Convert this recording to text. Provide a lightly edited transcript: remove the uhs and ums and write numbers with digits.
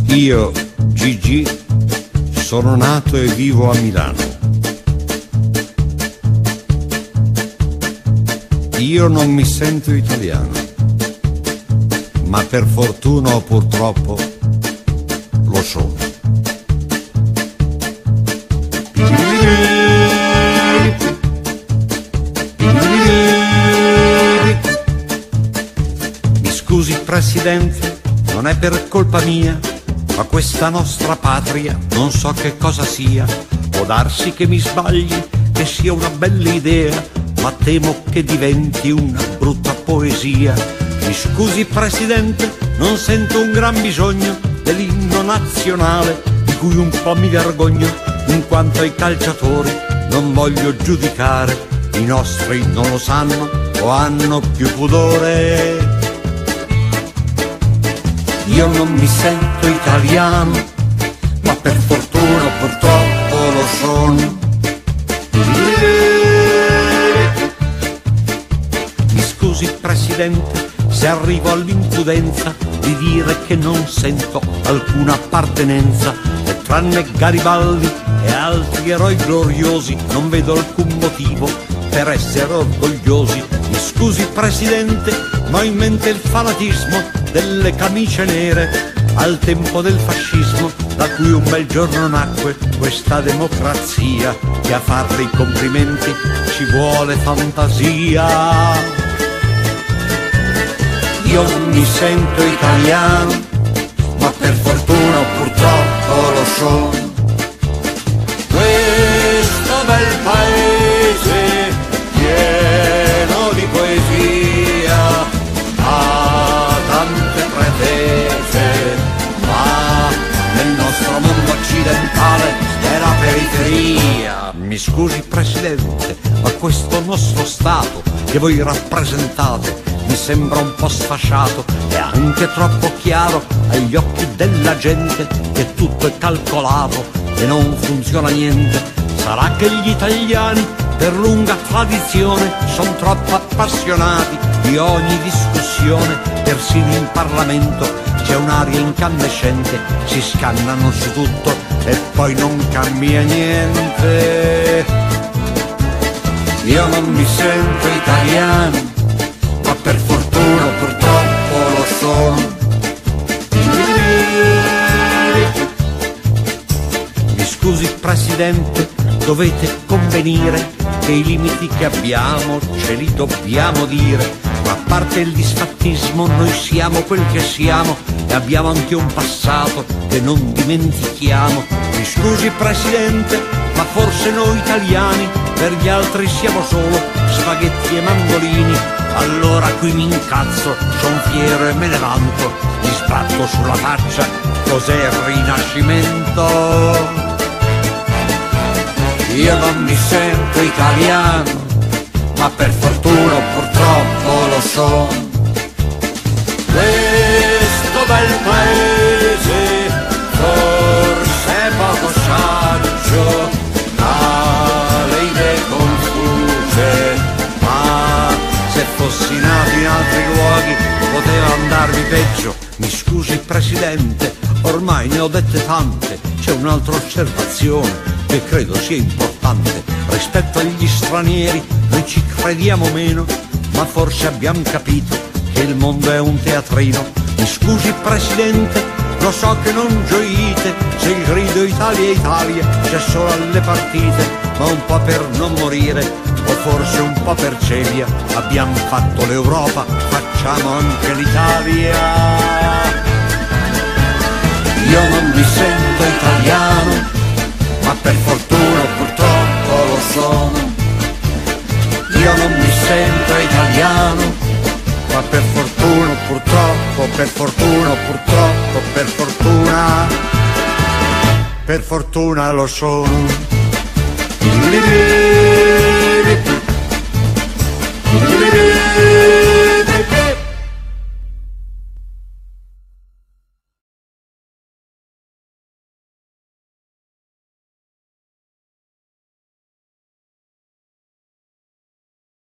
Io, Gigi, sono nato e vivo a Milano. Io non mi sento italiano, ma per fortuna o purtroppo lo sono. Mi scusi Presidente, non è per colpa mia, ma questa nostra patria non so che cosa sia. Può darsi che mi sbagli, che sia una bella idea, ma temo che diventi una brutta poesia. Mi scusi Presidente, non sento un gran bisogno dell'inno nazionale, di cui un po' mi vergogno, in quanto ai calciatori non voglio giudicare. I nostri non lo sanno o hanno più pudore. Io non mi sento italiano, ma per fortuna o purtroppo lo sono. Mi scusi Presidente se arrivo all'imprudenza di dire che non sento alcuna appartenenza, e tranne Garibaldi e altri eroi gloriosi non vedo alcun motivo per essere orgogliosi. Mi scusi Presidente, ma ho in mente il fanatismo delle camicie nere al tempo del fascismo, da cui un bel giorno nacque questa democrazia, che a farle i complimenti ci vuole fantasia. Io non mi sento italiano, ma per fortuna o purtroppo lo sono. Questo bel paese pieno di poesia ha tante pretese, ma nel nostro mondo occidentale è la periferia. Mi scusi Presidente, ma questo nostro Stato che voi rappresentate mi sembra un po' sfasciato e anche troppo chiaro agli occhi della gente che tutto è calcolato e non funziona niente. Sarà che gli italiani per lunga tradizione sono troppo appassionati di ogni discussione, persino in Parlamento c'è un'aria incandescente, si scannano su tutto e poi non cambia niente. Io non mi sento italiano, ma per fortuna o purtroppo lo sono. Mi scusi Presidente, dovete convenire che i limiti che abbiamo ce li dobbiamo dire, ma a parte il disfattismo noi siamo quel che siamo e abbiamo anche un passato che non dimentichiamo. Mi scusi Presidente, ma forse noi italiani per gli altri siamo solo spaghetti e mandolini. Allora qui mi incazzo, son fiero e me ne vanto, gli sbatto sulla faccia, cos'è il Rinascimento? Io non mi sento italiano, ma per fortuna o purtroppo lo sono. Questo bel paese forse è poco saggio, ha le idee confuse, ma se fossi nato in altri luoghi poteva andarmi peggio. Mi scusi Presidente, ormai ne ho dette tante, c'è un'altra osservazione che credo sia importante. Rispetto agli stranieri noi ci crediamo meno, ma forse abbiamo capito che il mondo è un teatrino. Mi scusi Presidente, lo so che non gioite se il grido Italia Italia c'è solo alle partite, ma un po' per non morire o forse un po' per celia abbiamo fatto l'Europa, facciamo anche l'Italia. Io non mi sento italiano, ma per fortuna o purtroppo lo sono. Io non mi sento italiano, ma per fortuna o purtroppo, per fortuna o purtroppo, per fortuna lo sono.